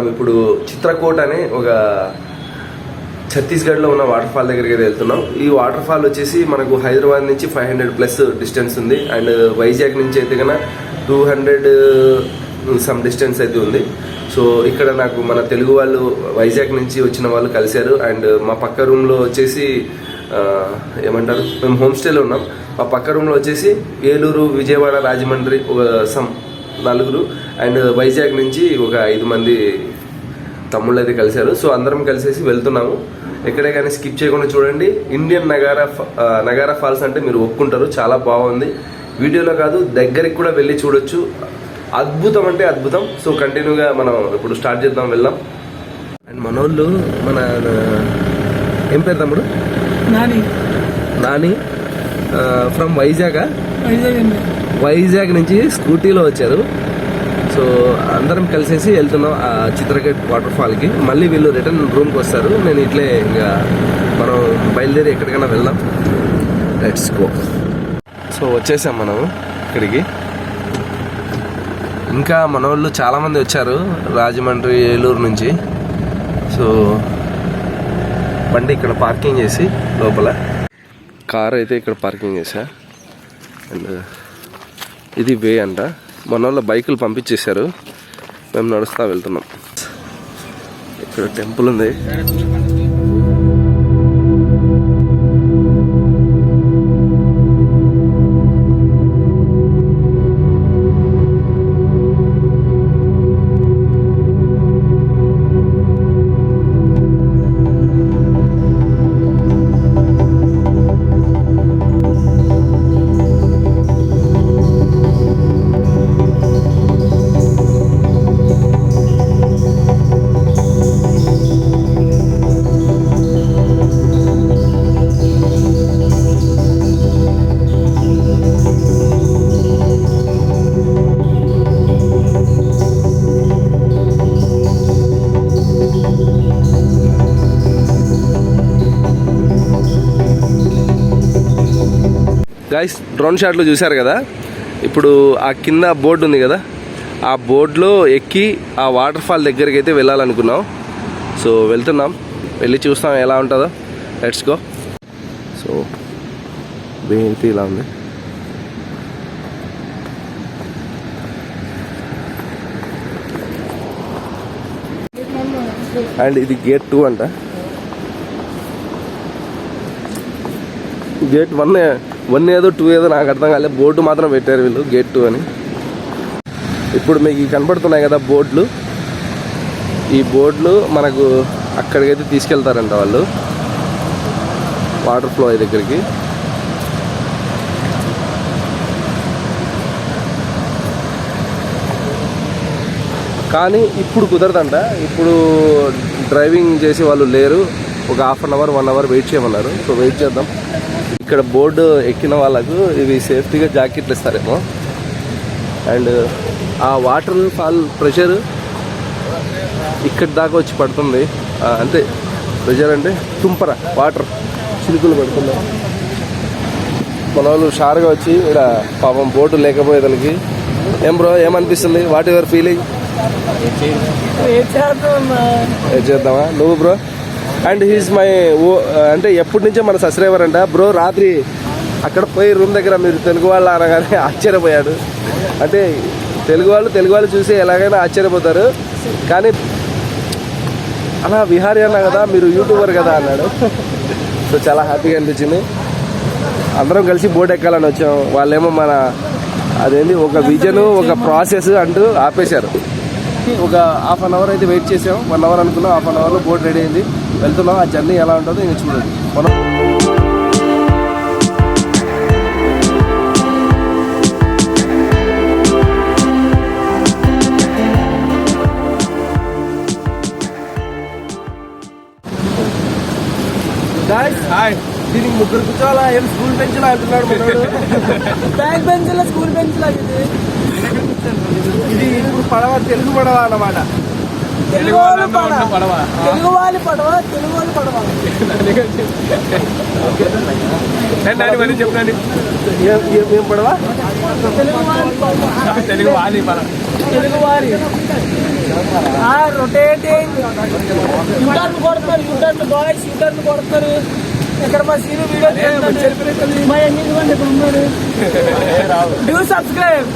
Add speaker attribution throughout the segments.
Speaker 1: మనం ఇప్పుడు చిత్రకూట్ అనే ఒక ఛత్తీస్గఢ్లో ఉన్న వాటర్ ఫాల్ దగ్గరికి వెళ్తున్నాం. ఈ వాటర్ ఫాల్ వచ్చేసి మనకు హైదరాబాద్ నుంచి 500+ డిస్టెన్స్ ఉంది. అండ్ వైజాగ్ నుంచి అయితే కన్నా 200 సమ్ డిస్టెన్స్ అయితే ఉంది. సో ఇక్కడ నాకు మన తెలుగు వాళ్ళు వైజాగ్ నుంచి వచ్చిన వాళ్ళు కలిశారు. అండ్ మా పక్క రూమ్లో వచ్చేసి ఏమంటారు, మేము హోమ్ స్టేలో ఉన్నాం. మా పక్క రూమ్లో వచ్చేసి ఏలూరు, విజయవాడ, రాజమండ్రి ఒక సమ్ 4, అండ్ వైజాగ్ నుంచి ఒక 5 మంది తమ్ముళ్ళు అయితే కలిశారు. సో అందరం కలిసేసి వెళ్తున్నాము. ఎక్కడే కానీ స్కిప్ చేయకుండా చూడండి. ఇండియన్ నగారా ఫాల్స్ అంటే మీరు ఒప్పుకుంటారు, చాలా బాగుంది. వీడియోలో కాదు, దగ్గరికి కూడా వెళ్ళి చూడొచ్చు. అద్భుతం అంటే అద్భుతం. సో కంటిన్యూగా మనం ఇప్పుడు స్టార్ట్ చేద్దాం, వెళ్దాం. అండ్ మనోళ్ళు మన ఏం పేరు తమ్ముడు? నాని ఫ్రమ్ వైజాగ్ నుంచి స్కూటీలో వచ్చారు. సో అందరం కలిసేసి వెళ్తున్నాం ఆ చిత్రకూట్ వాటర్ ఫాల్కి. మళ్ళీ వీళ్ళు రిటర్న్ రూమ్కి వస్తారు. నేను ఇట్లే ఇంకా మనం బయలుదేరి ఎక్కడికైనా వెళ్దాం. Let's go. సో వచ్చేసాం మనం ఇక్కడికి. ఇంకా మన వాళ్ళు చాలామంది వచ్చారు రాజమండ్రి, ఏలూరు నుంచి. సో బండి ఇక్కడ పార్కింగ్ చేసి లోపల కార్ అయితే ఇక్కడ పార్కింగ్ చేశా. అండ్ ఇది వే అంట. మన వాళ్ళు బైకులు పంపించేశారు, మేము నడుస్తూ వెళ్తున్నాం. ఇక్కడ టెంపుల్ ఉంది. గైస్, డ్రోన్ షాట్లు చూశారు కదా. ఇప్పుడు ఆ కింద బోర్డు ఉంది కదా, ఆ బోర్డులో ఎక్కి ఆ వాటర్ ఫాల్ దగ్గరికి అయితే వెళ్ళాలనుకున్నాం. సో వెళ్తున్నాం, వెళ్ళి చూస్తాం ఎలా ఉంటుందో. Let's go. సో అయితే ఇలా ఉంది. అండ్ ఇది గేట్ 2 అంట. గేట్ 1 ఏదో 2 ఏదో నాకు అర్థం కాలేదు. బోర్డు మాత్రం పెట్టారు వీళ్ళు, గేట్ 2 అని. ఇప్పుడు మీకు కనపడుతున్నాయి కదా బోర్డులు. ఈ బోర్డులు మనకు అక్కడికైతే తీసుకెళ్తారంట వాళ్ళు, వాటర్ ఫ్లో దగ్గరికి. కానీ ఇప్పుడు కుదరదంట. ఇప్పుడు డ్రైవింగ్ చేసే వాళ్ళు లేరు. ఒక 1/2 అవర్ 1 అవర్ వెయిట్ చేయమన్నారు. సో వెయిట్ చేద్దాం. ఇక్కడ బోర్డు ఎక్కిన వాళ్ళకు ఇవి సేఫ్టీగా జాకెట్లు ఇస్తారేమో. అండ్ ఆ వాటర్ ఫాల్ ప్రెషర్ ఇక్కడి దాకా వచ్చి పడుతుంది. అంటే ప్రెషర్ అంటే తుంపర వాటర్ చిలుకులు పడుతుంది. మన వాళ్ళు షార్గా వచ్చి ఇక్కడ పాపం బోర్డు లేకపోయేదానికి. ఏం బ్రో, ఏమనిపిస్తుంది? What your feeling? చేద్దామా నువ్వు బ్రో? అండ్ హీస్ మై అంటే ఎప్పటి నుంచో మన సబ్స్క్రైబర్ అంట. బ్రో రాత్రి అక్కడ పోయి రూమ్ దగ్గర మీరు తెలుగు వాళ్ళు అనగానే ఆశ్చర్యపోయాడు. అంటే తెలుగు వాళ్ళు చూసి ఎలాగైనా ఆశ్చర్యపోతారు. కానీ అలా విహారీ అన్నా కదా, మీరు యూట్యూబర్ కదా అన్నాడు. సో చాలా హ్యాపీగా అనిపించింది. అందరం కలిసి బోట్ ఎక్కాలని వచ్చాం. వాళ్ళేమో మన అదేంటి ఒక విజన్, ఒక ప్రాసెస్ అంటూ ఆపేశారు. ఒక 1/2 అవర్ అయితే వెయిట్ చేసాం. 1 అవర్ అనుకున్నాం. 1/2 అవర్లో బోట్ రెడీ అయింది. వెళ్తున్నాం. ఆ జర్నీ ఎలా ఉంటుందో ఇంకా చూడండి. మనం దీనికి 3 కూర్చోవాలా? ఏం స్కూల్ బెంచ్ లా అంటున్నాడు మనోడు. బ్యాక్ బెంచ్ లా, స్కూల్ బెంచ్ లా. ఇది ఇప్పుడు పడవ, తెలుగు పడవ అన్నమాట.
Speaker 2: తెలుగు వాళ్ళ పడవ, తెలుగు వాళ్ళ పడవ, తెలుగు వాళ్ళ పడవ.
Speaker 1: మరి చెప్పండి ఏం పడవ? తెలుగు వాలి పడవ,
Speaker 2: తెలుగు వారి రొటేటింగ్ యూటర్న్ కొడతారు, యూటర్న్ బాయ్స్ యూటర్న్ కొడతారు. ఇక్కడ మా సీను వీడియో మా ఎన్ని మంది ఇక్కడ ఉన్నారు. Do subscribe.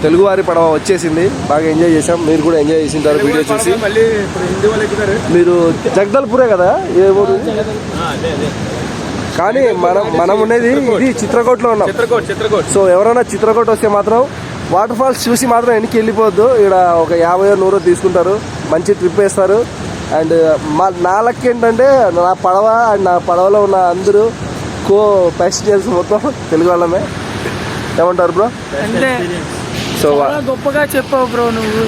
Speaker 1: తెలుగువారి పడవ వచ్చేసింది, బాగా ఎంజాయ్ చేసాం. మీరు కూడా ఎంజాయ్ చేసింటారు వీడియో చూసి. మీరు జగదల్పూరే కదా ఏ ఊరు? కానీ మనం ఉండేది ఇది చిత్రకూట్లో ఉన్నాం. సో ఎవరైనా చిత్రకూట్ వస్తే మాత్రం వాటర్ ఫాల్స్ చూసి మాత్రం వెనక్కి వెళ్ళిపోవద్దు. ఇక్కడ ఒక 50-100 తీసుకుంటారు, మంచి ట్రిప్ వేస్తారు. అండ్ నా లక్ ఏంటంటే నా పడవ అండ్ నా పడవలో ఉన్న అందరూ ప్యాసింజర్స్ మొత్తం తెలుగు వాళ్ళమే. ఏమంటారు బ్రో?
Speaker 2: అంటే
Speaker 1: సో
Speaker 2: గొప్పగా చెప్పావు బ్రో నువ్వు.